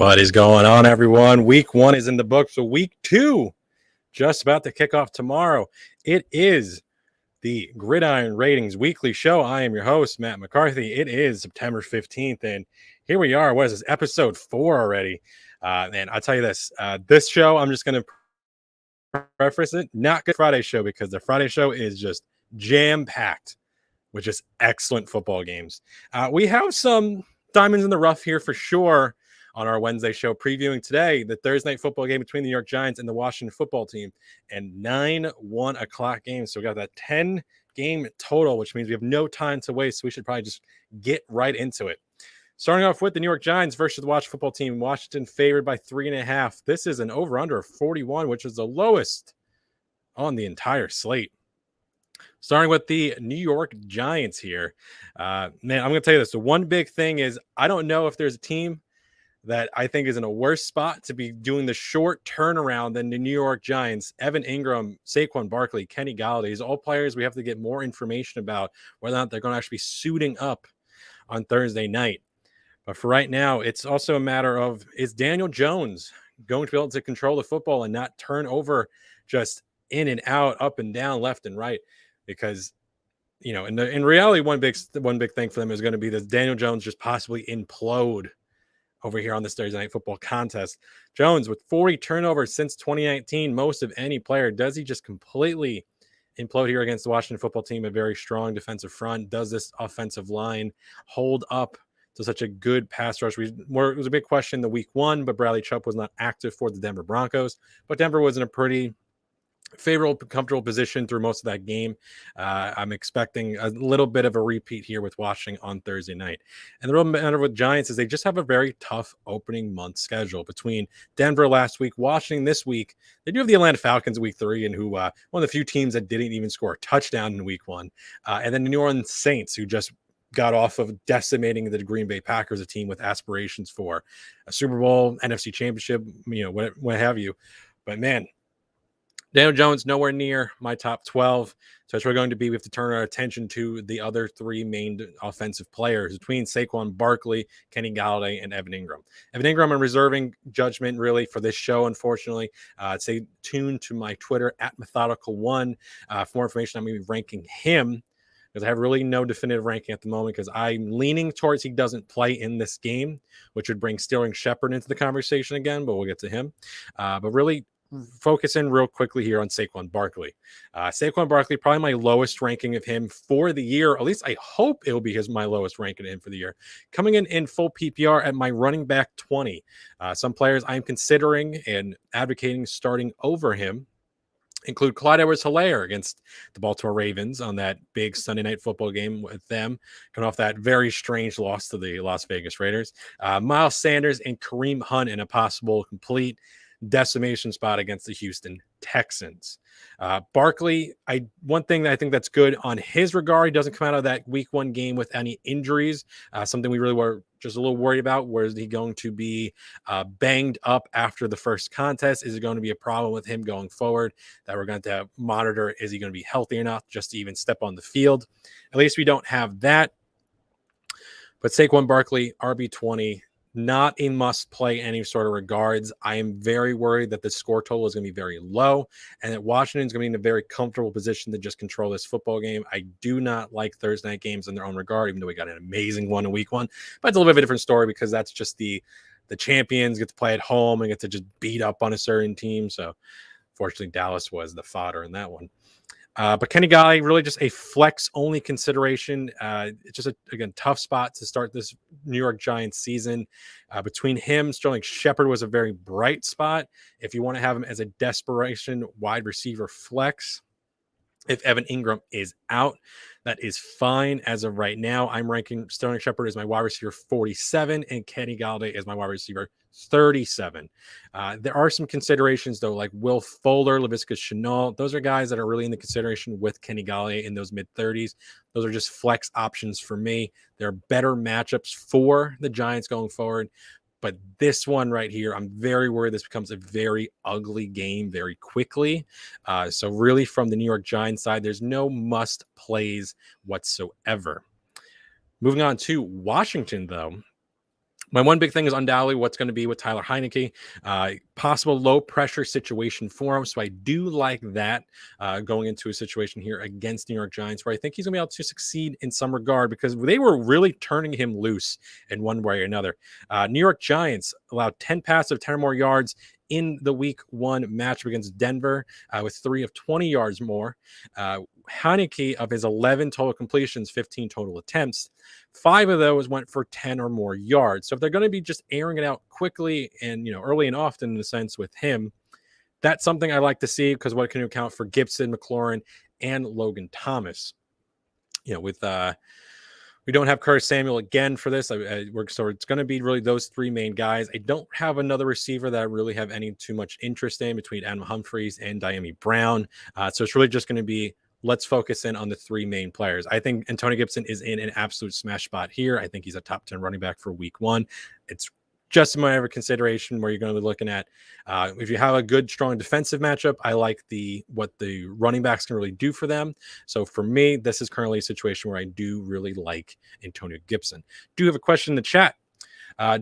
What is going on, everyone? Week 1 is in the books, so week 2 just about to kick off tomorrow. It is the Gridiron Ratings Weekly Show. I am your host, Matt McCarthy. It is September 15th, and here we are. What is this, episode 4 already? And I'll tell you this, this show, I'm just going to preface it, not good Friday show, because the Friday show is just jam-packed with just excellent football games. We have some diamonds in the rough here for sure on our Wednesday show, previewing today the Thursday night football game between the New York Giants and the Washington football team, and 9 1 o'clock games. So we got that 10 game total, which means we have no time to waste. So we should probably just get right into it. Starting off with the New York Giants versus the Washington football team. Washington favored by 3.5. This is an over-under of 41, which is the lowest on the entire slate. Starting with the New York Giants here. Man, I'm going to tell you this. The one big thing is I don't know if there's a team that I think is in a worse spot to be doing the short turnaround than the New York Giants. Evan Ingram, Saquon Barkley, Kenny Golladay, these all players we have to get more information about whether or not they're going to actually be suiting up on Thursday night. But for right now, it's also a matter of, is Daniel Jones going to be able to control the football and not turn over just in and out, up and down, left and right? Because, you know, in reality, one big thing for them is going to be that Daniel Jones just possibly implode over here on this Thursday night football contest. Jones with 40 turnovers since 2019, most of any player. Does he just completely implode here against the Washington football team? A very strong defensive front. Does this offensive line hold up to such a good pass rush? It was a big question in the week 1, but Bradley Chubb was not active for the Denver Broncos. But Denver was in a pretty favorable, comfortable position through most of that game. I'm expecting a little bit of a repeat here with Washington on Thursday night. And the real matter with Giants is they just have a very tough opening month schedule between Denver last week, Washington this week. They do have the Atlanta Falcons week 3, and who one of the few teams that didn't even score a touchdown in week 1. And then the New Orleans Saints, who just got off of decimating the Green Bay Packers, a team with aspirations for a Super Bowl, NFC Championship, what have you. But man, Daniel Jones, nowhere near my top 12. So it's really going to be, we have to turn our attention to the other 3 main offensive players between Saquon Barkley, Kenny Golladay, and Evan Ingram. Evan Ingram, I'm reserving judgment really for this show, unfortunately. Stay tuned to my Twitter at Methodical1 for more information. I'm going to be ranking him, because I have really no definitive ranking at the moment, because I'm leaning towards he doesn't play in this game, which would bring Shepard into the conversation again, but we'll get to him. But really, focus in real quickly here on Saquon Barkley. Saquon Barkley, probably my lowest ranking of him for the year. At least I hope it will be my lowest ranking of him for the year. Coming in full PPR at my running back 20. Some players I'm considering and advocating starting over him include Clyde Edwards-Helaire against the Baltimore Ravens on that big Sunday night football game with them, coming off that very strange loss to the Las Vegas Raiders. Miles Sanders and Kareem Hunt in a possible complete decimation spot against the Houston Texans. Barkley, one thing that I think that's good on his regard, he doesn't come out of that week 1 game with any injuries. Something we really were just a little worried about. Where is he going to be banged up after the first contest? Is it going to be a problem with him going forward that we're going to have monitor? Is he going to be healthy enough just to even step on the field? At least we don't have that. But Saquon Barkley, RB20, not a must play any sort of regards. I am very worried that the score total is going to be very low and that Washington's going to be in a very comfortable position to just control this football game. I do not like Thursday night games in their own regard, even though we got an amazing one in week 1. But it's a little bit of a different story, because that's just the champions get to play at home and get to just beat up on a certain team. So fortunately, Dallas was the fodder in that one. But Kenny Golladay, really just a flex-only consideration. It's just, again, tough spot to start this New York Giants season. Between him, Shepard was a very bright spot. If you want to have him as a desperation wide receiver flex, if Evan Ingram is out, that is fine. As of right now, I'm ranking Shepard as my wide receiver 47 and Kenny Golladay as my wide receiver 37. There are some considerations, though, like Will Fuller, Laviska Shenault. Those are guys that are really in the consideration with Kenny Golladay in those mid-30s. Those are just flex options for me. There are better matchups for the Giants going forward. But this one right here, I'm very worried this becomes a very ugly game very quickly. So really from the New York Giants side, there's no must plays whatsoever. Moving on to Washington, though. My one big thing is undoubtedly what's going to be with Tyler Heineke, possible low pressure situation for him. So I do like that going into a situation here against New York Giants, where I think he's going to be able to succeed in some regard because they were really turning him loose in one way or another. New York Giants allowed 10 passes of 10 or more yards in the week 1 matchup against Denver with 3 of 20 yards more. Heineke, of his 11 total completions, 15 total attempts, 5 of those went for 10 or more yards. So if they're going to be just airing it out quickly and, early and often in a sense with him, that's something I like to see because what can account for Gibson, McLaurin, and Logan Thomas. We don't have Curtis Samuel again for this. So it's going to be really those 3 main guys. I don't have another receiver that I really have any too much interest in between Adam Humphries and Diami Brown. So it's really just going to be, let's focus in on the 3 main players. I think Antonio Gibson is in an absolute smash spot here. I think he's a top 10 running back for week 1. It's just my ever consideration where you're going to be looking at. If you have a good, strong defensive matchup, I like what the running backs can really do for them. So for me, this is currently a situation where I do really like Antonio Gibson. Do have a question in the chat.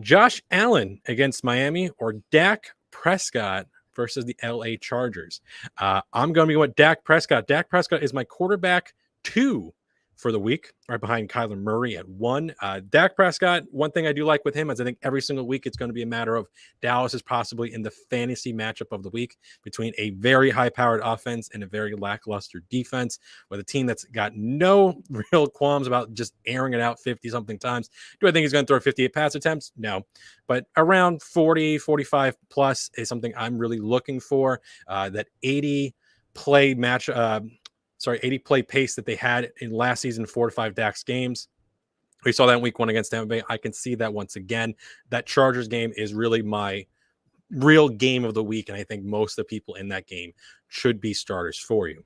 Josh Allen against Miami or Dak Prescott versus the LA Chargers? I'm going to go with Dak Prescott. Dak Prescott is my quarterback 2 for the week, right behind Kyler Murray at 1. Dak Prescott, one thing I do like with him is I think every single week it's going to be a matter of Dallas is possibly in the fantasy matchup of the week between a very high-powered offense and a very lackluster defense with a team that's got no real qualms about just airing it out 50-something times. Do I think he's going to throw 58 pass attempts? No. But around 40, 45 plus is something I'm really looking for. That 80 play pace that they had in last season, 4 to 5 Dax games. We saw that in week 1 against Tampa Bay. I can see that once again. That Chargers game is really my real game of the week, and I think most of the people in that game should be starters for you.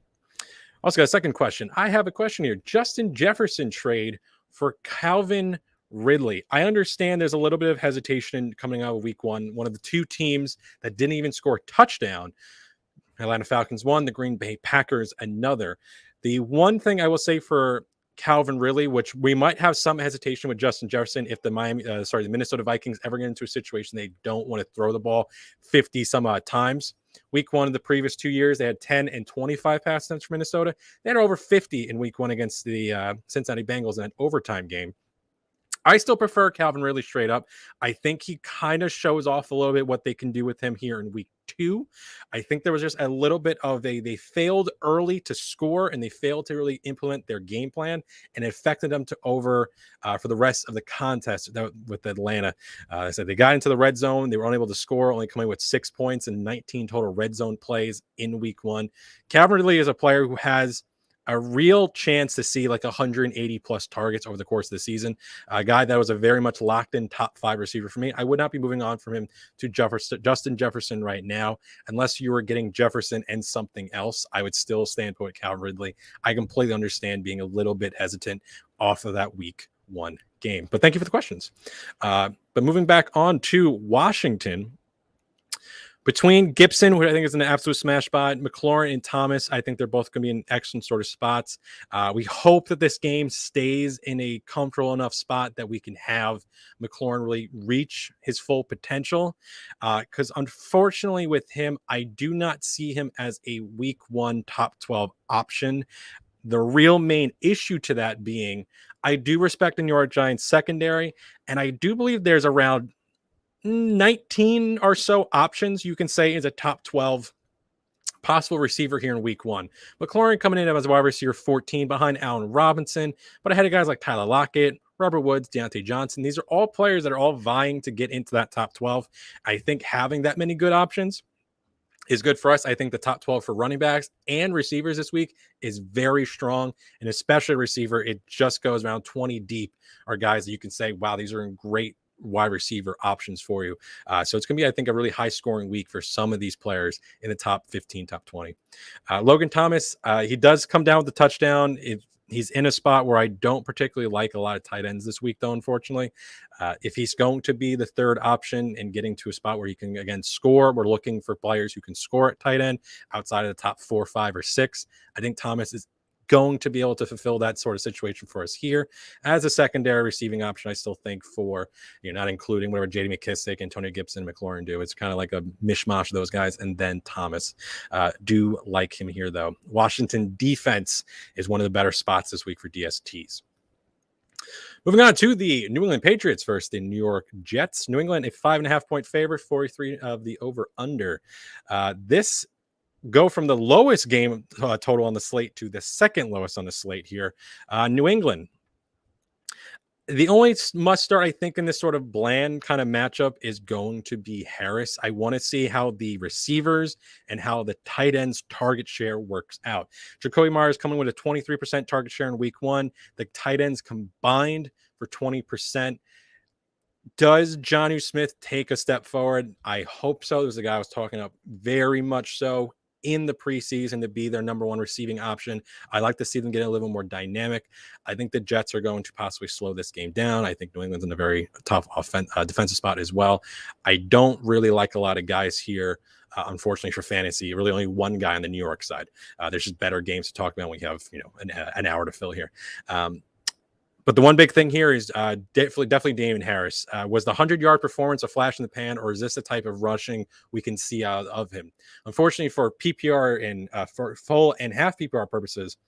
Also got a second question. I have a question here. Justin Jefferson trade for Calvin Ridley. I understand there's a little bit of hesitation coming out of week 1. One of the 2 teams that didn't even score a touchdown. Atlanta Falcons 1, the Green Bay Packers another. The one thing I will say for Calvin Ridley, which we might have some hesitation with Justin Jefferson if the Minnesota Vikings ever get into a situation they don't want to throw the ball 50 some odd times. Week 1 of the previous 2 years, they had 10 and 25 pass attempts for Minnesota. They had over 50 in week 1 against the Cincinnati Bengals in an overtime game. I still prefer Calvin Ridley straight up. I think he kind of shows off a little bit what they can do with him here in week 2. I think there was just a little bit of they failed early to score and they failed to really implement their game plan, and it affected them to over for the rest of the contest with Atlanta. I said they got into the red zone. They were unable to score, only coming with 6 points and 19 total red zone plays in week 1. Calvin Ridley is a player who has a real chance to see like 180 plus targets over the course of the season. A guy that was a very much locked in top 5 receiver for me. I would not be moving on from him to Justin Jefferson right now, unless you were getting Jefferson and something else. I would still stand put Calvin Ridley. I completely understand being a little bit hesitant off of that week 1 game, but thank you for the questions. But moving back on to Washington, between Gibson, who I think is an absolute smash spot, McLaurin and Thomas, I think they're both going to be in excellent sort of spots. We hope that this game stays in a comfortable enough spot that we can have McLaurin really reach his full potential. Because unfortunately with him, I do not see him as a week 1 top 12 option. The real main issue to that being, I do respect the New York Giants secondary, and I do believe there's around 19 or so options you can say is a top 12 possible receiver here in week 1. McLaurin coming in as a wide receiver 14 behind Allen Robinson, but ahead of guys like Tyler Lockett, Robert Woods, Dante Johnson. These are all players that are all vying to get into that top 12. I think having that many good options is good for us. I think the top 12 for running backs and receivers this week is very strong, and especially receiver, it just goes around 20 deep are guys that you can say, wow, these are in great wide receiver options for you. So it's going to be, I think, a really high scoring week for some of these players in the top 15, top 20. Logan Thomas, he does come down with the touchdown. He's in a spot where I don't particularly like a lot of tight ends this week, though, unfortunately. If he's going to be the third option and getting to a spot where he can, again, score, we're looking for players who can score at tight end outside of the top 4, 5, or 6. I think Thomas is going to be able to fulfill that sort of situation for us here as a secondary receiving option. I still think for, not including whatever J.D. McKissick, Antonio Gibson, McLaurin do. It's kind of like a mishmash of those guys. And then Thomas. Do like him here, though. Washington defense is one of the better spots this week for DSTs. Moving on to the New England Patriots versus the New York Jets. New England, a 5.5-point favorite, 43 of the over-under. This go from the lowest game total on the slate to the second lowest on the slate here. New England. The only must start, I think, in this sort of bland kind of matchup is going to be Harris. I want to see how the receivers and how the tight ends target share works out. Jacoby Myers coming with a 23% target share in week 1. The tight ends combined for 20%. Does Jonnu Smith take a step forward? I hope so. There's a guy I was talking about very much so in the preseason to be their number one receiving option. I like to see them get a little more dynamic. I think the Jets are going to possibly slow this game down. I think New England's in a very tough defensive spot as well. I don't really like a lot of guys here. Unfortunately for fantasy, really only one guy on the New York side. There's just better games to talk about when we have an hour to fill here. But the one big thing here is definitely Damon Harris. Was the 100-yard performance a flash in the pan, or is this the type of rushing we can see out of him? Unfortunately, for PPR and for full and half PPR purposes,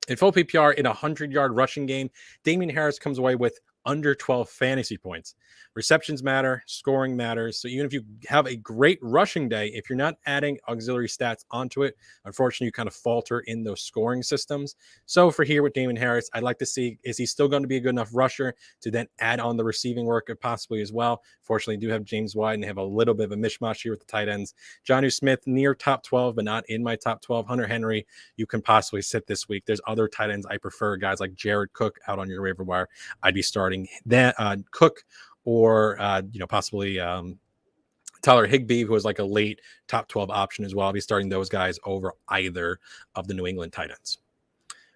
in full PPR in a 100-yard rushing game, Damon Harris comes away with under 12 fantasy points. Receptions matter, scoring matters. So even if you have a great rushing day, if you're not adding auxiliary stats onto it, unfortunately, you kind of falter in those scoring systems. So for here with Damon Harris, I'd like to see, is he still going to be a good enough rusher to then add on the receiving work possibly as well? Fortunately, do have James White and they have a little bit of a mishmash here with the tight ends. Jonnu Smith near top 12, but not in my top 12. Hunter Henry, you can possibly sit this week. There's other tight ends I prefer, guys like Jared Cook out on your waiver wire. I'd be starting that Cook or possibly Tyler Higby, who was like a late top 12 option as well. I'll be starting those guys over either of the New England tight ends.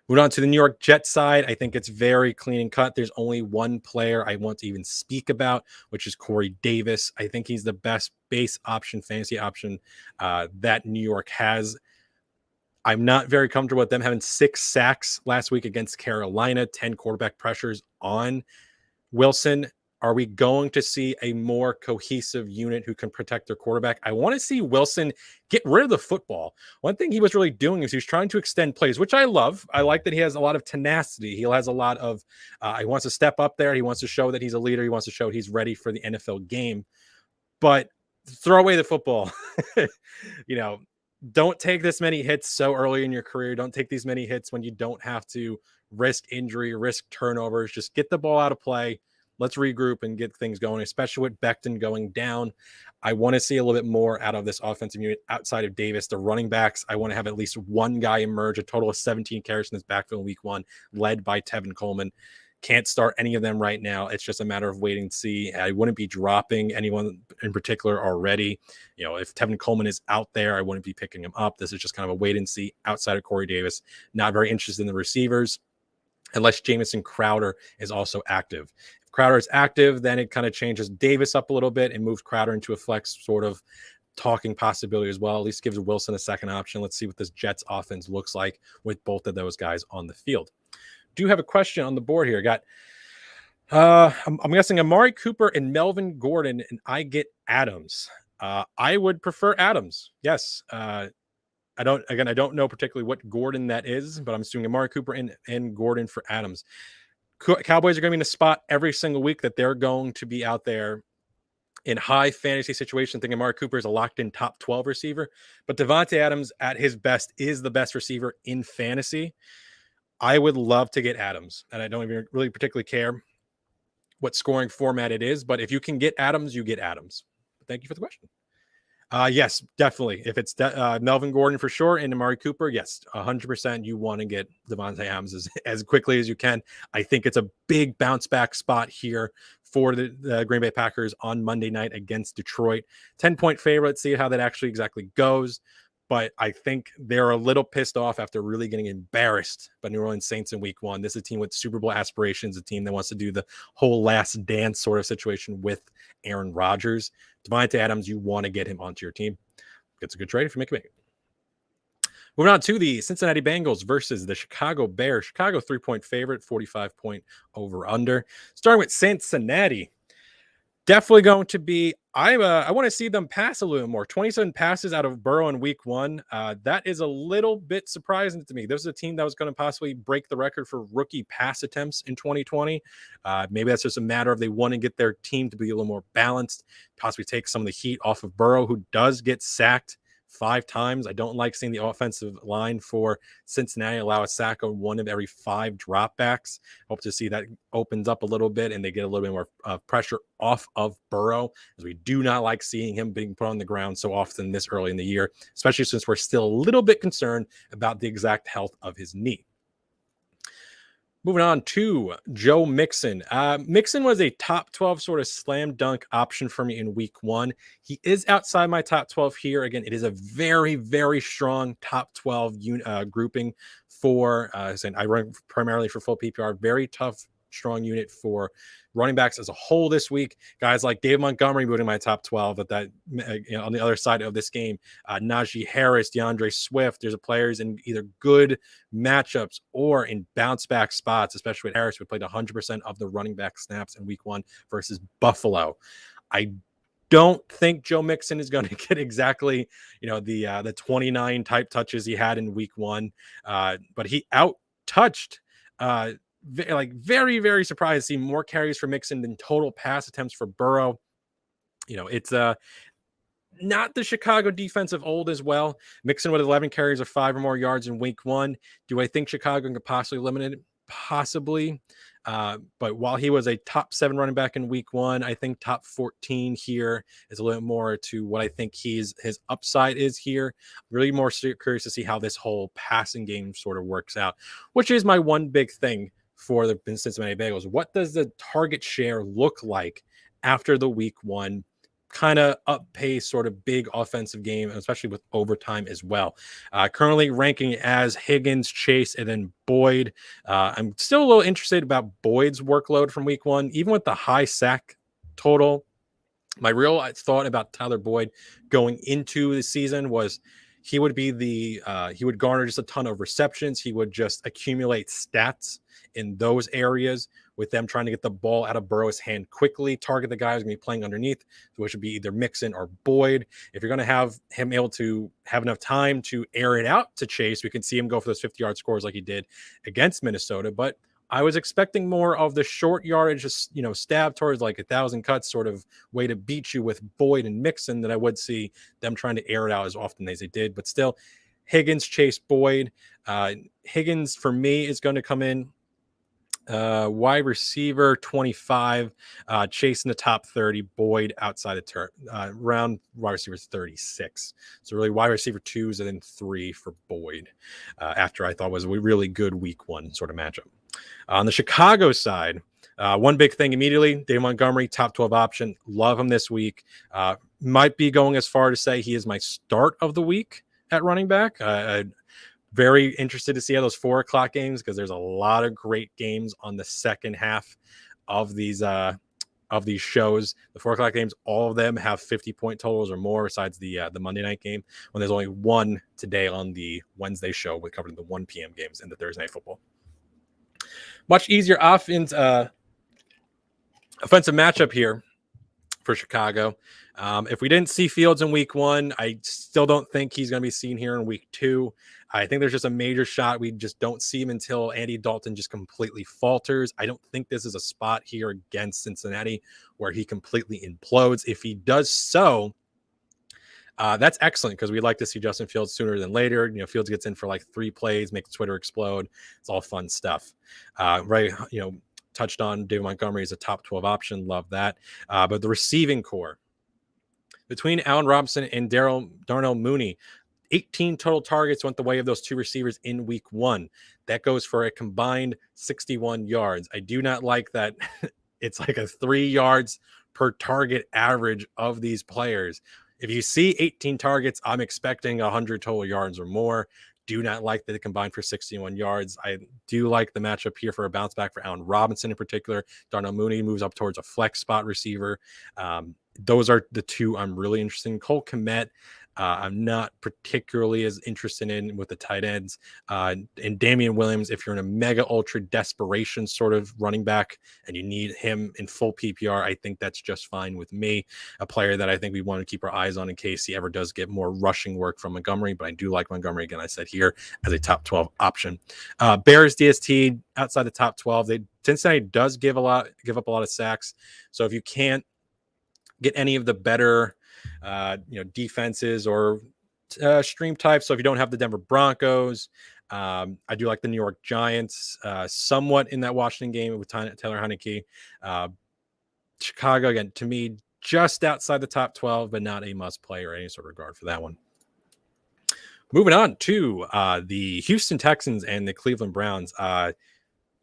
Moving on to the New York Jets side, I think it's very clean and cut. There's only one player I want to even speak about, which is Corey Davis. I think he's the best base option, fantasy option that New York has. I'm not very comfortable with them having 6 sacks last week against Carolina, 10 quarterback pressures on Wilson. Are we going to see a more cohesive unit who can protect their quarterback? I want to see Wilson get rid of the football. One thing he was really doing is he was trying to extend plays, which I love. I like that he has a lot of tenacity. He has a lot of, he wants to step up there. He wants to show that he's a leader. He wants to show he's ready for the NFL game. But throw away the football. Don't take this many hits so early in your career. Don't take these many hits when you don't have to risk injury, risk turnovers. Just get the ball out of play. Let's regroup and get things going, especially with Becton going down. I want to see a little bit more out of this offensive unit outside of Davis. The running backs, I want to have at least one guy emerge, a total of 17 carries in this backfield in week 1, led by Tevin Coleman. Can't start any of them right now. It's just a matter of waiting to see. I wouldn't be dropping anyone in particular already. If Tevin Coleman is out there, I wouldn't be picking him up. This is just kind of a wait and see outside of Corey Davis. Not very interested in the receivers unless Jamison Crowder is also active. If Crowder is active, then it kind of changes Davis up a little bit and moves Crowder into a flex sort of talking possibility as well. At least gives Wilson a second option. Let's see what this Jets offense looks like with both of those guys on the field. Do have a question on the board here. Got I'm guessing Amari Cooper and Melvin Gordon, and I get Adams. I would prefer Adams. Yes. I don't know particularly what Gordon that is, but I'm assuming Amari Cooper and Gordon for Adams. Cowboys are going to be in a spot every single week that they're going to be out there in high fantasy situation, thinking Amari Cooper is a locked-in top 12 receiver, but Devontae Adams at his best is the best receiver in fantasy. I would love to get Adams, and I don't even really particularly care what scoring format it is, but if you can get Adams, you get Adams. Thank you for the question. Yes, definitely. If it's Melvin Gordon for sure and Amari Cooper, yes, 100% you want to get Devontae Adams as quickly as you can. I think it's a big bounce back spot here for the Green Bay Packers on Monday night against Detroit. 10-point favorite. Let's see how that actually exactly goes. But I think they're a little pissed off after really getting embarrassed by New Orleans Saints in week 1. This is a team with Super Bowl aspirations, a team that wants to do the whole last dance sort of situation with Aaron Rodgers. Devontae Adams, you want to get him onto your team. It's a good trade if you make it. Moving on to the Cincinnati Bengals versus the Chicago Bears. Chicago 3-point favorite, 45-point over under. Starting with Cincinnati. Definitely going to be. I want to see them pass a little more. 27 passes out of Burrow in week 1. That is a little bit surprising to me. This is a team that was going to possibly break the record for rookie pass attempts in 2020. Maybe that's just a matter of they want to get their team to be a little more balanced, possibly take some of the heat off of Burrow, who does get sacked 5 times. I don't like seeing the offensive line for Cincinnati allow a sack on 1 of every 5 dropbacks. Hope to see that opens up a little bit and they get a little bit more pressure off of Burrow, as we do not like seeing him being put on the ground so often this early in the year, especially since we're still a little bit concerned about the exact health of his knee. Moving on to Joe Mixon. Mixon was a top 12 sort of slam dunk option for me in week 1. He is outside my top 12 here. Again, it is a very, very strong top 12 grouping for, I run primarily for full PPR, very tough, strong unit for running backs as a whole this week. Guys like David Montgomery moving my top 12 at that, on the other side of this game. Najee Harris, DeAndre Swift. There's players in either good matchups or in bounce back spots, especially with Harris, who played 100% of the running back snaps in week 1 versus Buffalo. I don't think Joe Mixon is going to get exactly, the 29 type touches he had in week 1, but he out-touched very, very surprised to see more carries for Mixon than total pass attempts for Burrow. It's not the Chicago defense of old as well. Mixon with 11 carries or 5 or more yards in week 1. Do I think Chicago could possibly eliminate it? Possibly. But while he was a top 7 running back in week 1, I think top 14 here is a little more to what I think his upside is here. Really more curious to see how this whole passing game sort of works out, which is my one big thing for the Cincinnati Bengals. What does the target share look like after the week 1 kind of up pace sort of big offensive game, especially with overtime as well? Currently ranking as Higgins, Chase, and then Boyd. I'm still a little interested about Boyd's workload from week 1, even with the high sack total. My real thought about Tyler Boyd going into the season was he would be he would garner just a ton of receptions. He would just accumulate stats in those areas with them trying to get the ball out of Burrow's hand quickly, target the guys going to be playing underneath, which would be either Mixon or Boyd. If you're going to have him able to have enough time to air it out to Chase, we can see him go for those 50-yard scores like he did against Minnesota. But I was expecting more of the short yardage, just, stab towards like 1,000 cuts sort of way to beat you with Boyd and Mixon than I would see them trying to air it out as often as they did. But still, Higgins, Chase, Boyd. Higgins, for me, is going to come in wide receiver 25, Chase in the top 30, Boyd outside the round wide receivers 36. So really wide receiver 2s and then 3 for Boyd, after I thought was a really good week 1 sort of matchup. On the Chicago side, one big thing immediately, David Montgomery, top 12 option. Love him this week. Might be going as far to say he is my start of the week at running back. Very interested to see how those 4:00 games, because there's a lot of great games on the second half of these shows. The 4:00 games, all of them have 50-point totals or more, besides the Monday night game, when there's only one today on the Wednesday show. We're covering the 1 p.m. games and the Thursday night football. Much easier offensive matchup here for Chicago. If we didn't see Fields in week 1, I still don't think he's going to be seen here in week 2. I think there's just a major shot we just don't see him until Andy Dalton just completely falters. I don't think this is a spot here against Cincinnati where he completely implodes. If he does so, that's excellent, because we'd like to see Justin Fields sooner than later. Fields gets in for like 3 plays, makes Twitter explode. It's all fun stuff. Touched on David Montgomery as a top 12 option. Love that. But the receiving core between Allen Robinson and Darnell Mooney, 18 total targets went the way of those 2 receivers in week 1. That goes for a combined 61 yards. I do not like that. It's like a 3 yards per target average of these players. If you see 18 targets, I'm expecting 100 total yards or more. Do not like that it combined for 61 yards. I do like the matchup here for a bounce back for Allen Robinson in particular. Darnell Mooney moves up towards a flex spot receiver. Those are the 2 I'm really interested in. Cole Kmet, I'm not particularly as interested in with the tight ends. And Damian Williams, if you're in a mega ultra desperation sort of running back and you need him in full PPR, I think that's just fine with me. A player that I think we want to keep our eyes on in case he ever does get more rushing work from Montgomery. But I do like Montgomery, again, I said here, as a top 12 option. Bears DST outside the top 12. Cincinnati does give up a lot of sacks. So if you can't get any of the better defenses or stream types. So if you don't have the Denver Broncos, I do like the New York Giants somewhat in that Washington game with Taylor Heineke. Chicago, again, to me, just outside the top 12, but not a must play or any sort of regard for that one. Moving on to the Houston Texans and the Cleveland Browns.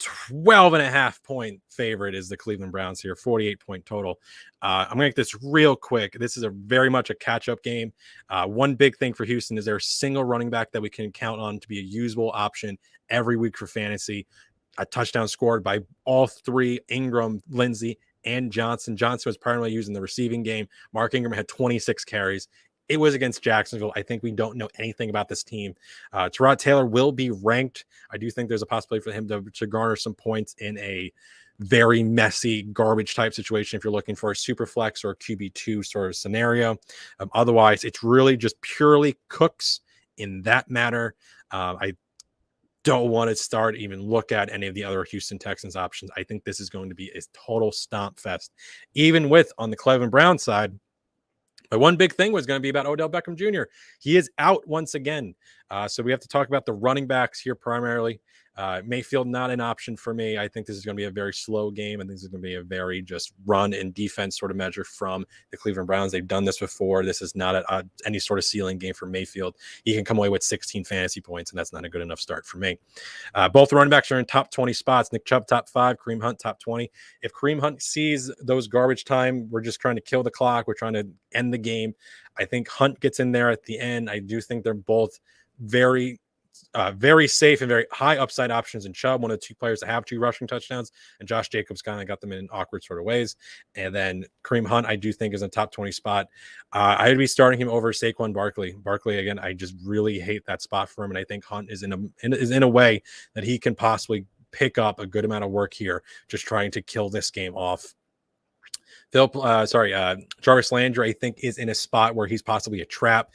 12.5 point favorite is the Cleveland Browns here, 48-point total. I'm going to make this real quick. This is very much a catch-up game. One big thing for Houston is they're a single running back that we can count on to be a usable option every week for fantasy. A touchdown scored by all three, Ingram, Lindsey, and Johnson. Johnson was primarily used in the receiving game. Mark Ingram had 26 carries. It was against Jacksonville. I think we don't know anything about this team. Tyrod Taylor will be ranked. I do think there's a possibility for him to garner some points in a very messy garbage type situation if you're looking for a super flex or a QB2 sort of scenario. Otherwise, it's really just purely Cooks in that matter. I don't want to even look at any of the other Houston Texans options. I think this is going to be a total stomp fest. Even with, on the Cleveland Browns side, but one big thing was going to be about Odell Beckham Jr. He is out once again. So we have to talk about the running backs here primarily. Mayfield, not an option for me. I think this is going to be a very slow game. I think this is going to be a very just run and defense sort of measure from the Cleveland Browns. They've done this before. This is not any sort of ceiling game for Mayfield. He can come away with 16 fantasy points, and that's not a good enough start for me. Both the running backs are in top 20 spots. Nick Chubb, top 5. Kareem Hunt, top 20. If Kareem Hunt sees those garbage time, we're just trying to kill the clock. We're trying to end the game. I think Hunt gets in there at the end. I do think they're both very safe and very high upside options in Chubb, one of the two players that have 2 rushing touchdowns, and Josh Jacobs kind of got them in awkward sort of ways. And then Kareem Hunt, I do think, is a top 20 spot. I'd be starting him over Saquon Barkley. Barkley, again, I just really hate that spot for him, and I think Hunt is in a way that he can possibly pick up a good amount of work here, just trying to kill this game off. Jarvis Landry, I think, is in a spot where he's possibly a trap.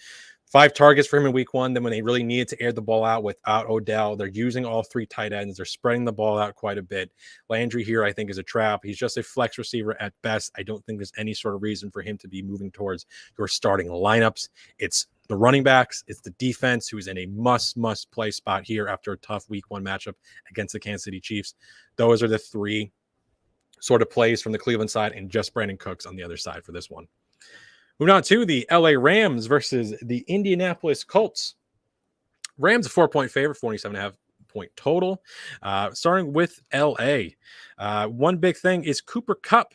5 targets for him in week 1. Then when they really needed to air the ball out without Odell, they're using all 3 tight ends. They're spreading the ball out quite a bit. Landry here, I think, is a trap. He's just a flex receiver at best. I don't think there's any sort of reason for him to be moving towards your starting lineups. It's the running backs. It's the defense, who is in a must play spot here after a tough week 1 matchup against the Kansas City Chiefs. Those are the 3 sort of plays from the Cleveland side, and just Brandon Cooks on the other side for this one. Moving on to the LA Rams versus the Indianapolis Colts. Rams a 4-point favorite, 47.5 point total. Starting with LA. One big thing is Cooper Kupp,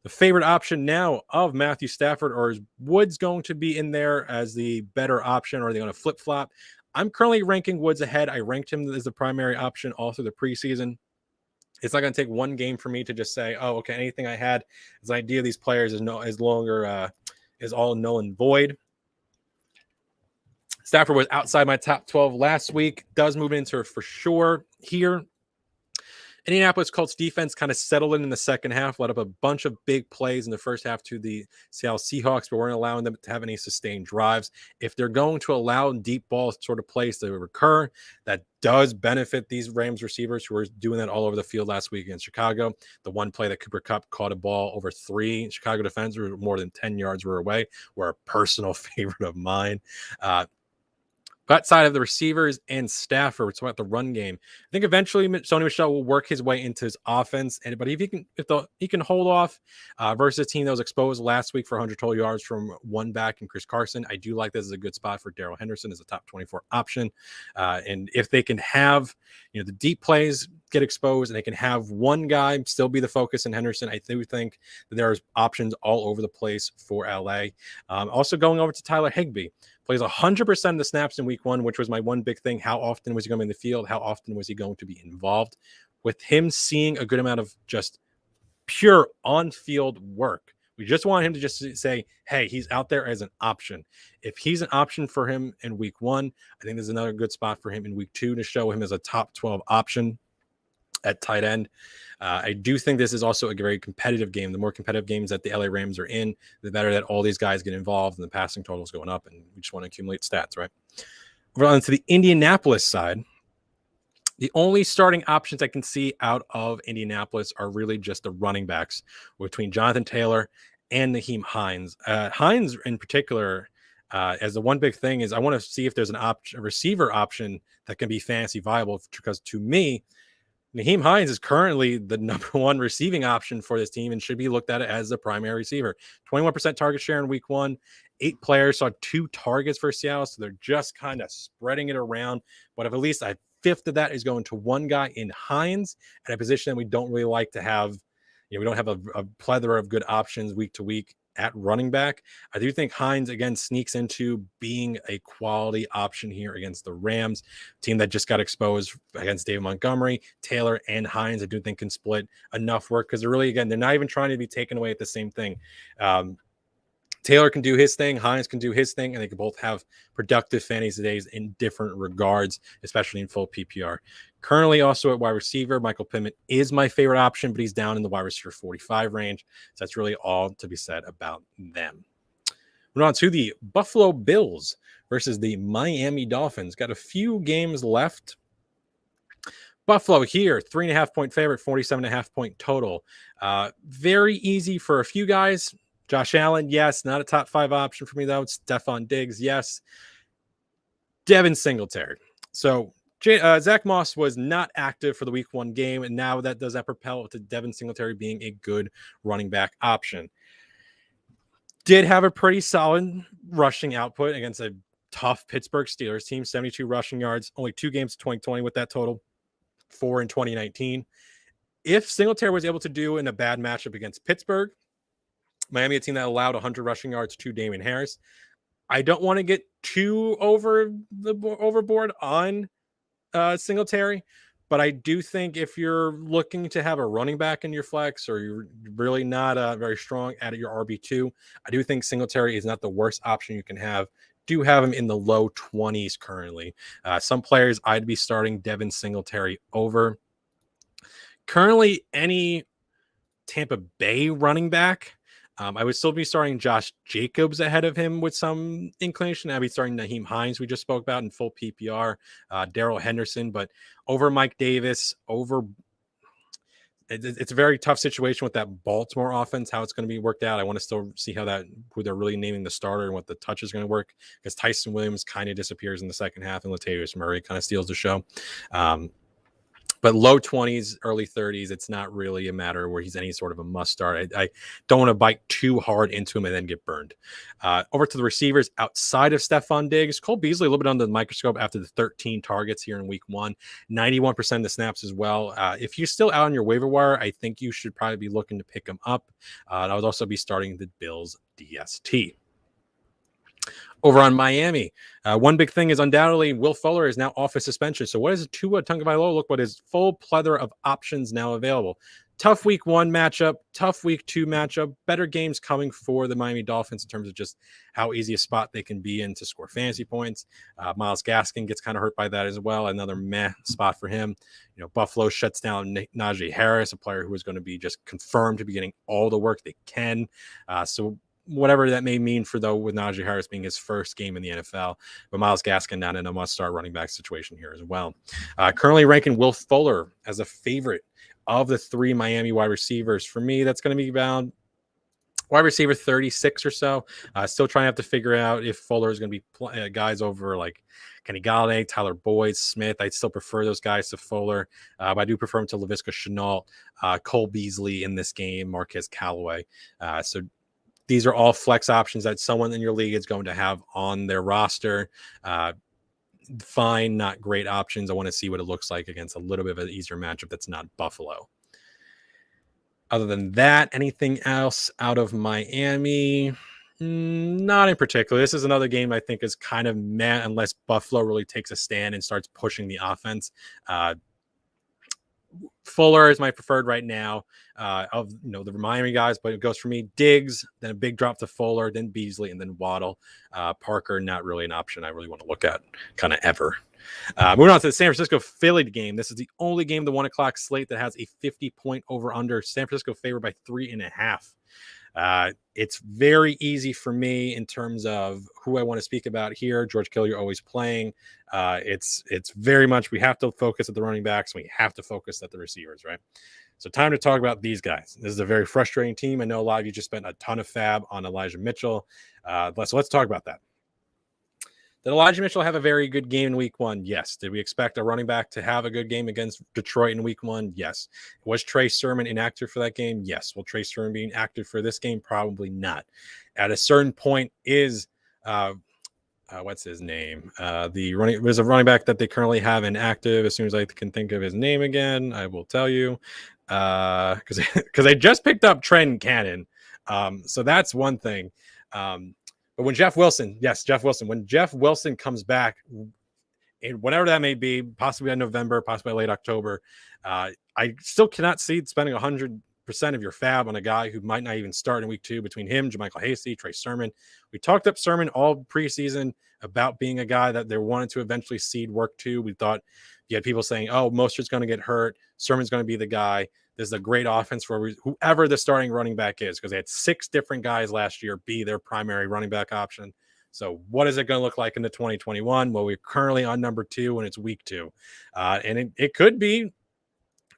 the favorite option now of Matthew Stafford, or is Woods going to be in there as the better option, or are they going to flip-flop? I'm currently ranking Woods ahead. I ranked him as the primary option all through the preseason. It's not going to take one game for me to just say, oh, okay, anything I had as an idea of these players is all null and void. Stafford was outside my top 12 last week. Does move into her for sure here. Indianapolis Colts defense kind of settled in the second half, let up a bunch of big plays in the first half to the Seattle Seahawks, but weren't allowing them to have any sustained drives. If they're going to allow deep ball sort of plays to recur, that does benefit these Rams receivers who were doing that all over the field last week against Chicago. The one play that Cooper Kupp caught a ball over 3 Chicago defenders more than 10 yards were away were a personal favorite of mine. Outside of the receivers and Stafford, it's about the run game. I think eventually Sony Michel will work his way into his offense, but if he can hold off versus a team that was exposed last week for 100 total yards from one back and Chris Carson, I do like this as a good spot for Darrell Henderson as a top 24 option. And if they can have the deep plays get exposed and they can have one guy still be the focus in Henderson, I do think that there's options all over the place for LA. Also going over to Tyler Higby. Plays 100% of the snaps in week 1, which was my one big thing. How often was he going to be in the field? How often was he going to be involved? With him seeing a good amount of just pure on-field work, We just want him to just say, hey, he's out there as an option. If he's an option for him in week 1, I think there's another good spot for him in week 2 to show him as a top 12 option at tight end. I do think this is also a very competitive game. The more competitive games that the LA Rams are in, the better that all these guys get involved and the passing total is going up, and we just want to accumulate stats, right? Over on to the Indianapolis side. The only starting options I can see out of Indianapolis are really just the running backs between Jonathan Taylor and Nyheim Hines. Hines in particular, as the one big thing is I want to see if there's a receiver option that can be fantasy viable, because to me, Nyheim Hines is currently the number 1 receiving option for this team and should be looked at as the primary receiver. 21% target share in week 1. 8 players saw 2 targets for Seattle, so they're just kind of spreading it around. But if at least a fifth of that is going to one guy in Hines at a position that we don't really like to have, we don't have a plethora of good options week to week at running back. I do think Hines, again, sneaks into being a quality option here against the Rams, team that just got exposed against David Montgomery. Taylor and Hines, I do think, can split enough work because they're really, again, they're not even trying to be taken away at the same thing. Taylor can do his thing, Hines can do his thing, and they can both have productive fantasy days in different regards, especially in full PPR. Currently also at wide receiver, Michael Pittman is my favorite option, but he's down in the wide receiver 45 range. So that's really all to be said about them. Moving on to the Buffalo Bills versus the Miami Dolphins. Got a few games left. Buffalo here, 3.5-point favorite, 47.5-point total. Very easy for a few guys. Josh Allen, yes. Not a top 5 option for me, though. It's Stephon Diggs, yes. Devin Singletary. So Zach Moss was not active for the week 1 game, and now that does that propel to Devin Singletary being a good running back option. Did have a pretty solid rushing output against a tough Pittsburgh Steelers team, 72 rushing yards, only 2 games 2020 with that total, 4 in 2019. If Singletary was able to do in a bad matchup against Pittsburgh, Miami, a team that allowed 100 rushing yards to Damon Harris, I don't want to get too overboard on Singletary, but I do think if you're looking to have a running back in your flex, or you're really not very strong at your RB2, I do think Singletary is not the worst option you can have. Do have him in the low 20s currently. Some players I'd be starting Devin Singletary over. Currently, any Tampa Bay running back, I would still be starting Josh Jacobs ahead of him with some inclination. I'd be starting Nyheim Hines, we just spoke about, in full PPR, Darrell Henderson, but over Mike Davis, it's a very tough situation with that Baltimore offense, how it's going to be worked out. I want to still see who they're really naming the starter and what the touch is going to work, because Tyson Williams kind of disappears in the second half and Latavius Murray kind of steals the show. But low 20s, early 30s, it's not really a matter where he's any sort of a must start. I don't want to bite too hard into him and then get burned. Over to the receivers outside of Stephon Diggs, Cole Beasley a little bit under the microscope after the 13 targets here in week 1, 91% of the snaps as well. If you're still out on your waiver wire, I think you should probably be looking to pick him up. I would also be starting the Bills DST. Over on Miami, one big thing is undoubtedly Will Fuller is now off his suspension. So what does Tua Tagovailoa look? What is full plethora of options now available? Tough week 1 matchup, tough week 2 matchup, better games coming for the Miami Dolphins in terms of just how easy a spot they can be in to score fantasy points. Myles Gaskin gets kind of hurt by that as well. Another meh spot for him. Buffalo shuts down Najee Harris, a player who is going to be just confirmed to be getting all the work they can. So whatever that may mean with Najee Harris being his first game in the NFL, but Myles Gaskin not in a must-start running back situation here as well. Currently ranking Will Fuller as a favorite of the 3 Miami wide receivers. For me, that's going to be around wide receiver 36 or so. Still trying to have to figure out if Fuller is going to be guys over like Kenny Galladay, Tyler Boyd, Smith. I'd still prefer those guys to Fuller. But I do prefer him to Laviska Shenault, Cole Beasley in this game, Marquez Callaway. So these are all flex options that someone in your league is going to have on their roster. Fine, not great options. I want to see what it looks like against a little bit of an easier matchup that's not Buffalo. Other than that, anything else out of Miami? Not in particular. This is another game I think is kind of meh unless Buffalo really takes a stand and starts pushing the offense. Fuller is my preferred right now of the Miami guys, but it goes for me Diggs, then a big drop to Fuller, then Beasley, and then Waddle. Parker, not really an option I really want to look at kind of ever. Moving on to the San Francisco Philly game. This is the only game, the 1 o'clock slate, that has a 50-point over under. San Francisco favored by 3.5. It's very easy for me in terms of who I want to speak about here. George Kittle, you're always playing. It's very much we have to focus at the running backs. We have to focus at the receivers, right? So time to talk about these guys. This is a very frustrating team. I know a lot of you just spent a ton of fab on Elijah Mitchell. So let's talk about that. Did Elijah Mitchell have a very good game in week 1? Yes. Did we expect a running back to have a good game against Detroit in week 1? Yes. Was Trey Sermon inactive for that game? Yes. Will Trey Sermon be active for this game? Probably not. At a certain point is what's his name? There's a running back that they currently have inactive. As soon as I can think of his name again, I will tell you. Because I just picked up Trent Cannon. So that's one thing. But when Jeff Wilson, when Jeff Wilson comes back, and whenever that may be, possibly in November, possibly late October, I still cannot see spending 100% of your fab on a guy who might not even start in week 2 between him, JaMychal Hasty, Trey Sermon. We talked up Sermon all preseason about being a guy that they wanted to eventually seed work to. We thought you had people saying, oh, Mostert's going to get hurt. Sermon's going to be the guy. This is a great offense for whoever the starting running back is, because they had 6 different guys last year be their primary running back option. So what is it going to look like in the 2021? Well, we're currently on number 2 and it's week 2. And it could be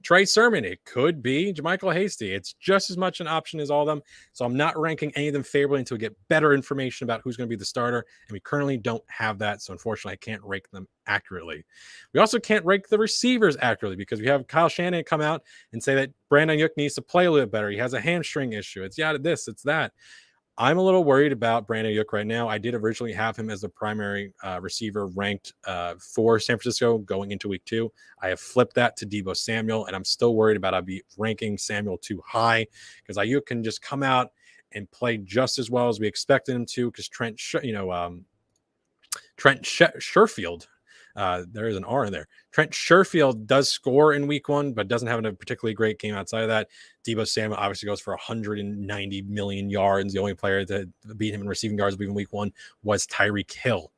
Trey Sermon. It could be JaMychal Hasty. It's just as much an option as all of them. So I'm not ranking any of them favorably until we get better information about who's going to be the starter. And we currently don't have that. So unfortunately, I can't rank them accurately. We also can't rank the receivers accurately because we have Kyle Shanahan come out and say that Brandon Ayuk needs to play a little bit better. He has a hamstring issue. It's this, it's that. I'm a little worried about Brandon Ayuk right now. I did originally have him as the primary receiver ranked for San Francisco going into week 2. I have flipped that to Deebo Samuel, and I'm still worried about I'll be ranking Samuel too high because Ayuk can just come out and play just as well as we expected him to because Trent Sherfield. There is an R in there. Trent Sherfield does score in week 1, but doesn't have a particularly great game outside of that. Deebo Samuel obviously goes for 190 million yards. The only player that beat him in receiving yards in week 1 was Tyreek Hill.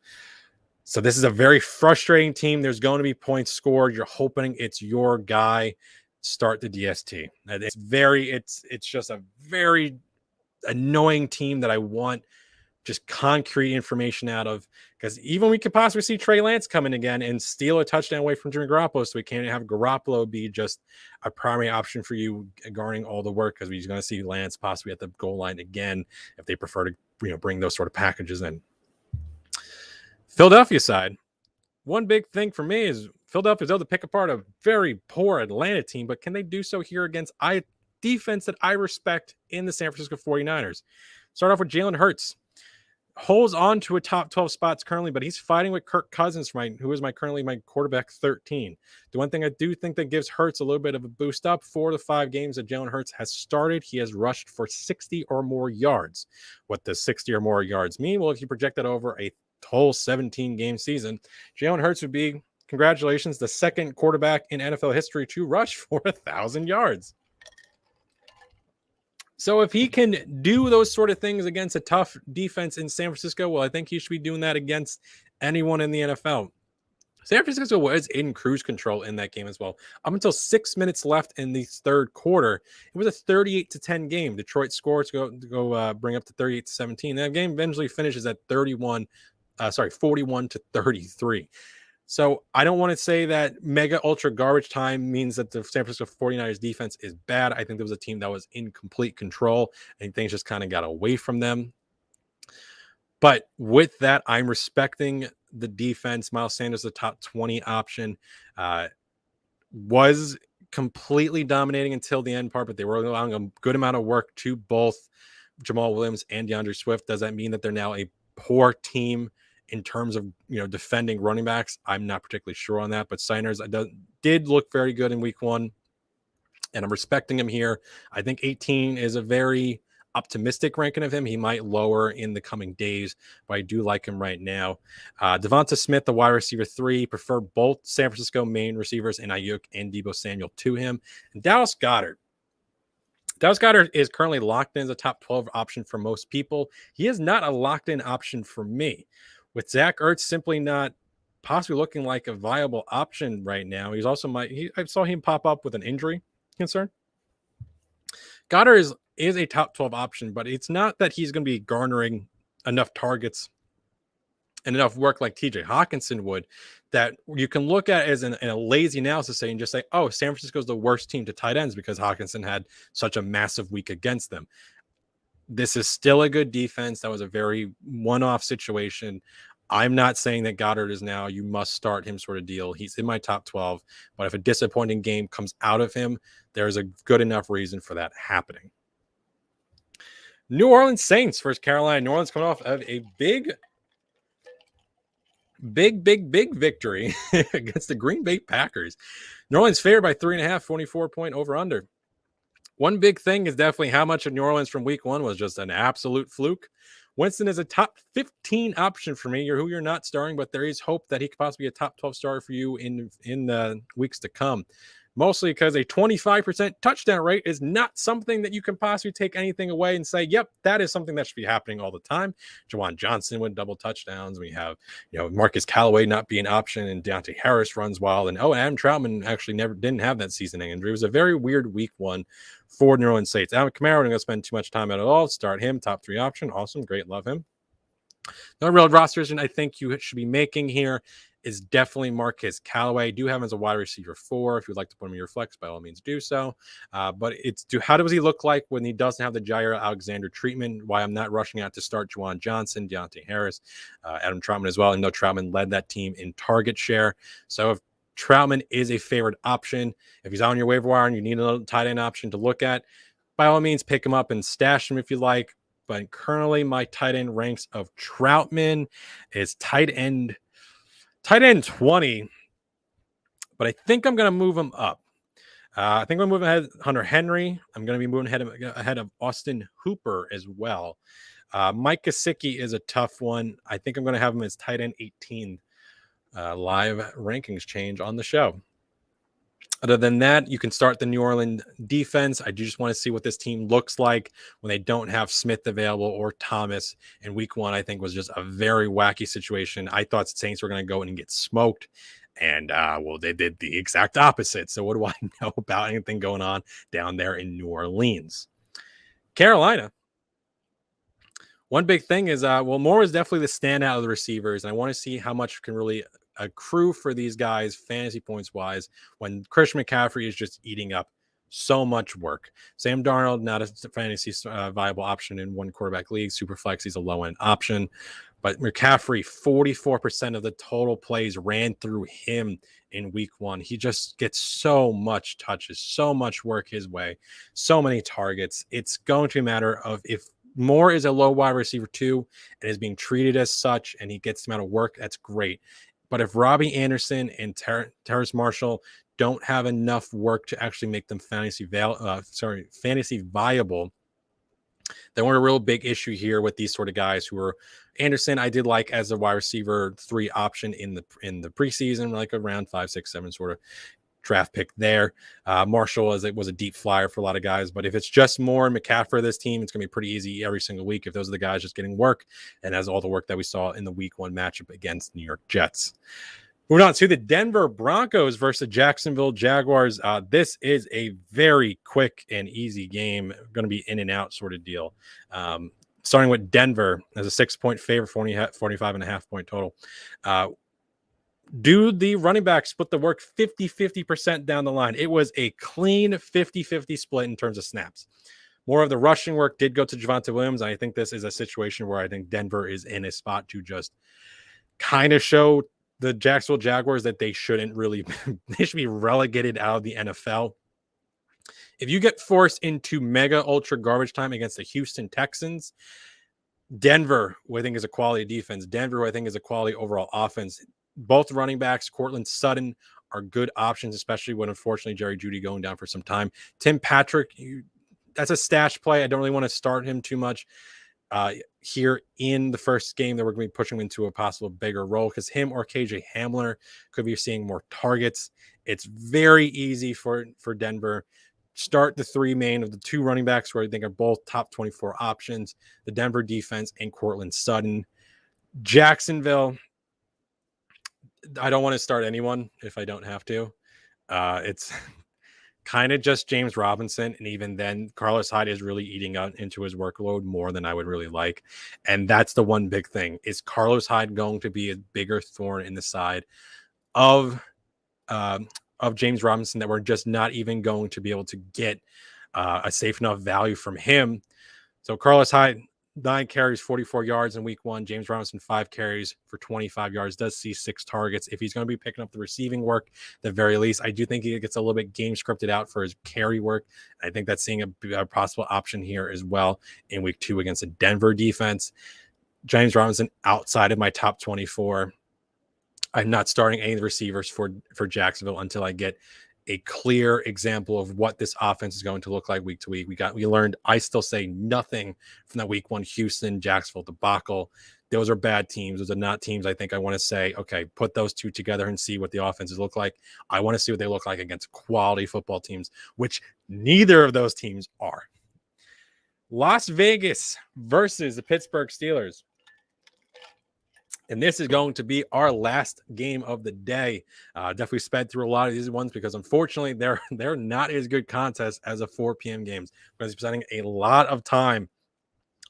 So this is a very frustrating team. There's going to be points scored. You're hoping it's your guy. Start the DST. It's just a very annoying team that I want just concrete information out of, because even we could possibly see Trey Lance come in again and steal a touchdown away from Jimmy Garoppolo, so we can't have Garoppolo be just a primary option for you guarding all the work, because we're going to see Lance possibly at the goal line again if they prefer to bring those sort of packages in. Philadelphia side, one big thing for me is Philadelphia's able to pick apart a very poor Atlanta team, but can they do so here against a defense that I respect in the San Francisco 49ers? Start off with Jalen Hurts. Holds on to a top 12 spots currently, but he's fighting with Kirk Cousins, who is currently my quarterback 13. The one thing I do think that gives Hurts a little bit of a boost up, 4 to 5 games that Jalen Hurts has started, he has rushed for 60 or more yards. What does 60 or more yards mean? Well, if you project that over a whole 17-game season, Jalen Hurts would be, congratulations, the second quarterback in NFL history to rush for 1,000 yards. So if he can do those sort of things against a tough defense in San Francisco, well, I think he should be doing that against anyone in the NFL. San Francisco was in cruise control in that game as well. Up until 6 minutes left in the third quarter, it was a 38-10 game. Detroit scored to go bring up to 38-17. That game eventually finishes at 41-33. So I don't want to say that mega ultra garbage time means that the San Francisco 49ers defense is bad. I think there was a team that was in complete control and things just kind of got away from them. But with that, I'm respecting the defense. Miles Sanders, the top 20 option, was completely dominating until the end part, but they were allowing a good amount of work to both Jamal Williams and DeAndre Swift. Does that mean that they're now a poor team in terms of defending running backs? I'm not particularly sure on that, but Sanders did look very good in week 1, and I'm respecting him here. I think 18 is a very optimistic ranking of him. He might lower in the coming days, but I do like him right now. Devonta Smith, the wide receiver 3, prefer both San Francisco main receivers and Ayuk and Deebo Samuel to him. And Dallas Goedert. Dallas Goedert is currently locked in as a top 12 option for most people. He is not a locked in option for me. With Zach Ertz simply not possibly looking like a viable option right now. He's also I saw him pop up with an injury concern. Goddard is a top 12 option, but it's not that he's going to be garnering enough targets and enough work like TJ Hawkinson would, that you can look at as in a lazy analysis and just say, oh, San Francisco is the worst team to tight ends because Hawkinson had such a massive week against them. This is still a good defense. That was a very one-off situation. I'm not saying that Goddard is now you must start him sort of deal. He's in my top 12, but if a disappointing game comes out of him, there's a good enough reason for that happening. New Orleans Saints versus Carolina. New Orleans coming off of a big victory against the Green Bay Packers. New Orleans favored by 3.5, 44-point over-under. One big thing is definitely how much of New Orleans from week 1 was just an absolute fluke. Winston is a top 15 option for me. You're not starting, but there is hope that he could possibly be a top 12 starter for you in the weeks to come. Mostly because a 25% touchdown rate is not something that you can possibly take anything away and say, yep, that is something that should be happening all the time. Jawan Johnson with double touchdowns. We have, Marcus Callaway not be an option, and Dante Harris runs wild. And Adam Troutman actually didn't have that season-ending injury. It was a very weird week 1 for New Orleans Saints. Alvin Kamara, I'm going to spend too much time at all. Start him, top 3 option. Awesome, great, love him. The real roster I think you should be making here is definitely Marquez Callaway. Do have him as a wide receiver 4. If you'd like to put him in your flex, by all means do so. But how does he look like when he doesn't have the Jair Alexander treatment? Why I'm not rushing out to start Juwan Johnson, Deontay Harris, Adam Troutman as well. And Troutman led that team in target share. So if Troutman is a favored option, if he's on your waiver wire and you need a tight end option to look at, by all means pick him up and stash him if you like. But currently my tight end ranks of Troutman is tight end 20, but I think I'm going to move him up. I think I'm moving ahead of Hunter Henry. I'm going to be moving ahead of Austin Hooper as well. Mike Gesicki is a tough one. I think I'm going to have him as tight end 18. Live rankings change on the show. Other than that, you can start the New Orleans defense. I do just want to see what this team looks like when they don't have Smith available or Thomas. In week 1, I think was just a very wacky situation. I thought Saints were going to go in and get smoked. And, they did the exact opposite. So what do I know about anything going on down there in New Orleans? Carolina. One big thing is, Moore is definitely the standout of the receivers. And I want to see how much can really accrue for these guys fantasy points wise when Christian McCaffrey is just eating up so much work. Sam Darnold, not a fantasy viable option in one quarterback league. Superflex, he's a low end option. But McCaffrey, 44% of the total plays ran through him in week 1. He just gets so much touches, so much work his way, so many targets. It's going to be a matter of if Moore is a low wide receiver 2 and is being treated as such and he gets the amount of work, that's great. But if Robbie Anderson and Terrace Marshall don't have enough work to actually make them fantasy viable, then we're a real big issue here with these sort of guys who are Anderson. I did like as a wide receiver 3 option in the preseason, like around 5, 6, 7 sort of draft pick there. Marshall was a deep flyer for a lot of guys, but if it's just Moore and McCaffrey, this team, it's going to be pretty easy every single week if those are the guys just getting work, and as all the work that we saw in the week 1 matchup against New York Jets. Moving on to the Denver Broncos versus Jacksonville Jaguars. This is a very quick and easy game, going to be in and out sort of deal. Starting with Denver as a 6-point favorite, 45.5 point total. Do the running back split the work 50% down the line? It was a clean 50-50 split in terms of snaps. More of the rushing work did go to Javonte Williams. I think this is a situation where I think Denver is in a spot to just kind of show the Jacksonville Jaguars that they shouldn't really, they should be relegated out of the NFL. If you get forced into mega ultra garbage time against the Houston Texans, Denver, who I think is a quality defense, Denver, who I think is a quality overall offense, both running backs, Cortland Sutton, are good options, especially when, unfortunately, Jerry Jeudy going down for some time. Tim Patrick, that's a stash play. I don't really want to start him too much here in the first game that we're going to be pushing him into a possible bigger role, because him or KJ Hamler could be seeing more targets. It's very easy for Denver. Start the three main of the two running backs, where I think are both top 24 options, the Denver defense and Cortland Sutton. Jacksonville, I don't want to start anyone if I don't have to. It's kind of just James Robinson, and even then, Carlos Hyde is really eating out into his workload more than I would really like. And that's the one big thing: is Carlos Hyde going to be a bigger thorn in the side of James Robinson, that we're just not even going to be able to get a safe enough value from him? So Carlos Hyde, 9 carries, 44 yards in week 1. James Robinson, 5 carries for 25 yards, does see 6 targets. If he's going to be picking up the receiving work, at the very least, I do think he gets a little bit game scripted out for his carry work. I think that's seeing a possible option here as well in week 2 against a Denver defense. James Robinson, outside of my top 24. I'm not starting any of the receivers for Jacksonville until I get a clear example of what this offense is going to look like week to week. We learned, I still say nothing from that week 1 Houston, Jacksonville debacle. Those are bad teams. Those are not teams I think I want to say, okay, put those two together and see what the offenses look like. I want to see what they look like against quality football teams, which neither of those teams are. Las Vegas versus the Pittsburgh Steelers. And this is going to be our last game of the day. Definitely sped through a lot of these ones because, unfortunately, they're not as good contests as the 4 p.m. games. We're spending a lot of time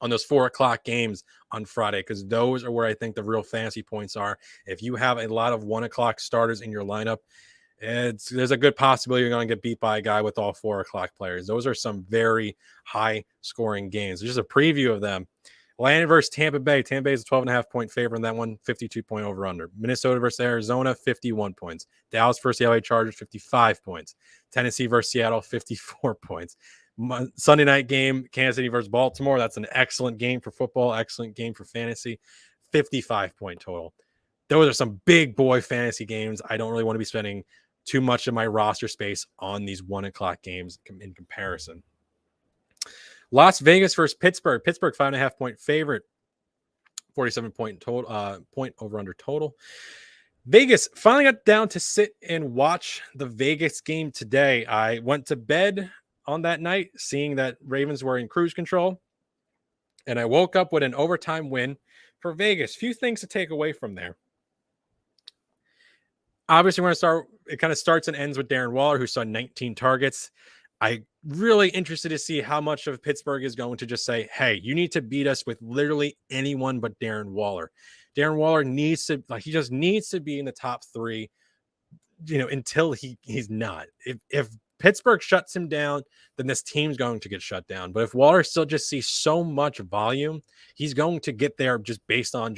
on those 4 o'clock games on Friday, because those are where I think the real fantasy points are. If you have a lot of 1 o'clock starters in your lineup, there's a good possibility you're going to get beat by a guy with all 4 o'clock players. Those are some very high-scoring games. Just a preview of them. Atlanta versus Tampa Bay. Tampa Bay is a 12.5-point favorite in that one, 52-point over-under. Minnesota versus Arizona, 51 points. Dallas versus the LA Chargers, 55 points. Tennessee versus Seattle, 54 points. Sunday night game, Kansas City versus Baltimore. That's an excellent game for football, excellent game for fantasy, 55-point total. Those are some big boy fantasy games. I don't really want to be spending too much of my roster space on these 1 o'clock games in comparison. Las Vegas versus Pittsburgh. Pittsburgh 5.5-point favorite, 47-point total, point over under total. Vegas finally got down to sit and watch the Vegas game today. I went to bed on that night seeing that Ravens were in cruise control, and I woke up with an overtime win for Vegas. Few things to take away from there. Obviously, we're going to start. It kind of starts and ends with Darren Waller, who saw 19 targets. I'm really interested to see how much of Pittsburgh is going to just say, hey, you need to beat us with literally anyone but Darren Waller. Darren Waller needs to, he just needs to be in the top 3, until he's not. If Pittsburgh shuts him down, then this team's going to get shut down. But if Waller still just sees so much volume, he's going to get there just based on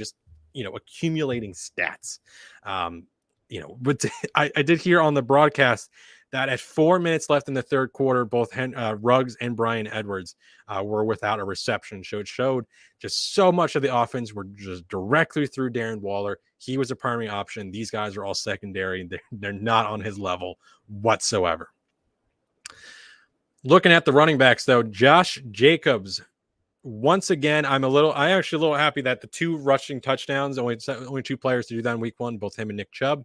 accumulating stats. But I did hear on the broadcast that at 4 minutes left in the third quarter, both Ruggs and Bryan Edwards were without a reception. So it showed just so much of the offense were just directly through Darren Waller. He was a primary option. These guys are all secondary. They're not on his level whatsoever. Looking at the running backs, though, Josh Jacobs. Once again, I'm actually a little happy that the 2 rushing touchdowns, only 2 players to do that in week 1, both him and Nick Chubb.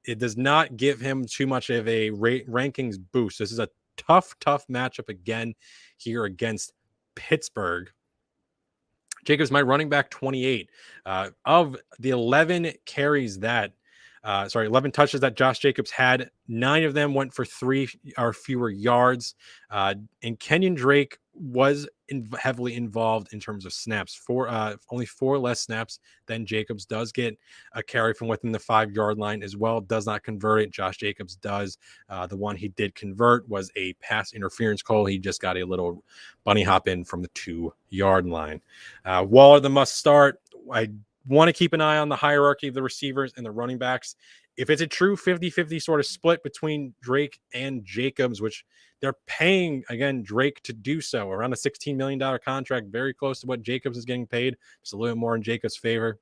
It does not give him too much of a rankings boost. This is a tough matchup again here against Pittsburgh. Jacobs, my running back, 28. Of the 11 carries 11 touches that Josh Jacobs had, 9 of them went for 3 or fewer yards. And Kenyon Drake was heavily involved in terms of snaps. Only 4 less snaps than Jacobs. Does get a carry from within the 5-yard line as well. Does not convert it. Josh Jacobs does. The one he did convert was a pass interference call. He just got a little bunny hop in from the 2-yard line. Waller, the must start. I want to keep an eye on the hierarchy of the receivers and the running backs. If it's a true 50-50 sort of split between Drake and Jacobs, which they're paying, again, Drake to do so, around a $16 million contract, very close to what Jacobs is getting paid, just a little more in Jacobs' favor.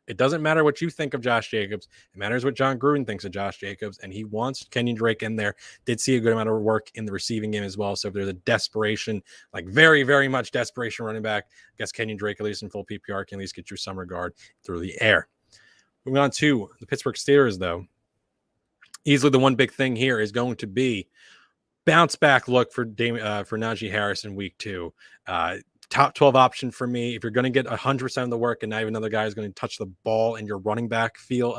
It doesn't matter what you think of Josh Jacobs. It matters what John Gruden thinks of Josh Jacobs, and he wants Kenyon Drake in there. Did see a good amount of work in the receiving game as well. So if there's a desperation, like very, very much desperation running back, I guess Kenyon Drake, at least in full PPR, can at least get you some regard through the air. Moving on to the Pittsburgh Steelers, though. Easily the one big thing here is going to be bounce back look for Najee Harris in week 2. Top 12 option for me. If you're going to get 100% of the work and not even another guy is going to touch the ball in your running backfield,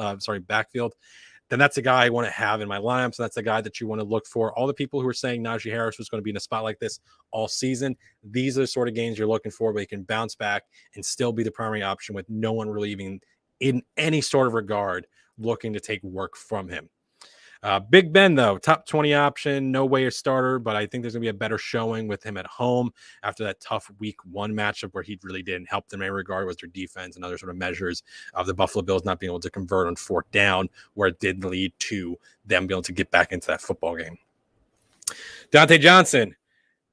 then that's a guy I want to have in my lineup. So that's a guy that you want to look for. All the people who are saying Najee Harris was going to be in a spot like this all season, these are the sort of games you're looking for where you can bounce back and still be the primary option with no one really even in any sort of regard looking to take work from him. Big Ben, though, top 20 option, no way a starter, but I think there's going to be a better showing with him at home after that tough week 1 matchup where he really didn't help them in any regard with their defense and other sort of measures of the Buffalo Bills not being able to convert on 4th down, where it did lead to them being able to get back into that football game. Dante Johnson,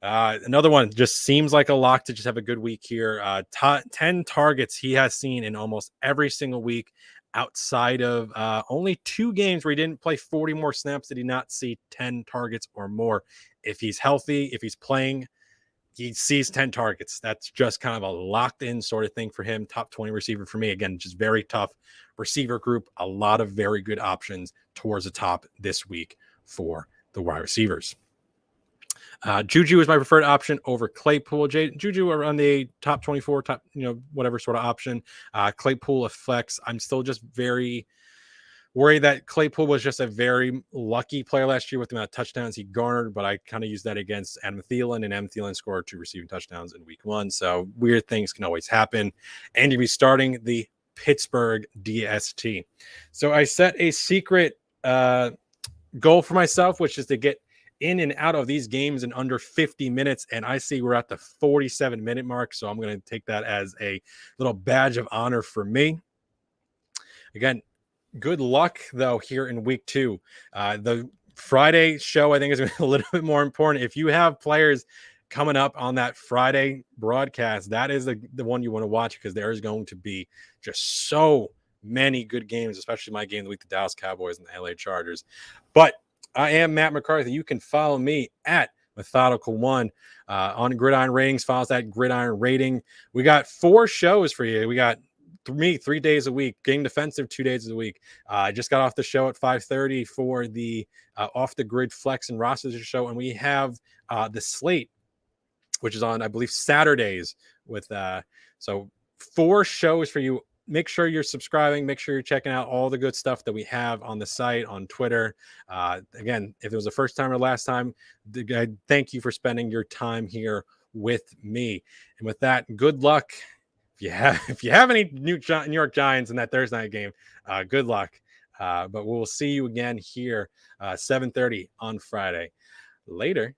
another one, just seems like a lock to just have a good week here. 10 targets he has seen in almost every single week, outside of only 2 games where he didn't play 40 more snaps did he not see 10 targets or more. If he's healthy, if he's playing, he sees 10 targets. That's just kind of a locked in sort of thing for him. Top 20 receiver for me. Again, just very tough receiver group. A lot of very good options towards the top this week for the wide receivers. Juju is my preferred option over Claypool. Juju are on the top 24, top, whatever sort of option. Claypool of flex. I'm still just very worried that Claypool was just a very lucky player last year with the amount of touchdowns he garnered, but I kind of used that against Adam Thielen, and Adam Thielen scored 2 receiving touchdowns in week 1. So weird things can always happen. And you'll be starting the Pittsburgh DST. So I set a secret goal for myself, which is to get in and out of these games in under 50 minutes. And I see we're at the 47-minute mark. So I'm going to take that as a little badge of honor for me. Again, good luck, though, here in week 2. The Friday show, I think, is going to be a little bit more important. If you have players coming up on that Friday broadcast, that is the one you want to watch, because there is going to be just so many good games, especially my game of the week, the Dallas Cowboys and the LA Chargers. But I am Matt McCarthy. You can follow me at Methodical1 on Gridiron Ratings. Follow us at Gridiron Rating. We got 4 shows for you. We got 3 days a week, Game Defensive 2 days a week. I just got off the show at 5:30 for the Off the Grid Flex and Rosters show, and we have the Slate, which is on, I believe, Saturdays. With so 4 shows for you. Make sure you're subscribing. Make sure you're checking out all the good stuff that we have on the site, on Twitter. Again, if it was the first time or last time, thank you for spending your time here with me. And with that, good luck. If you have any New York Giants in that Thursday night game, good luck. But we'll see you again here 7:30 on Friday. Later.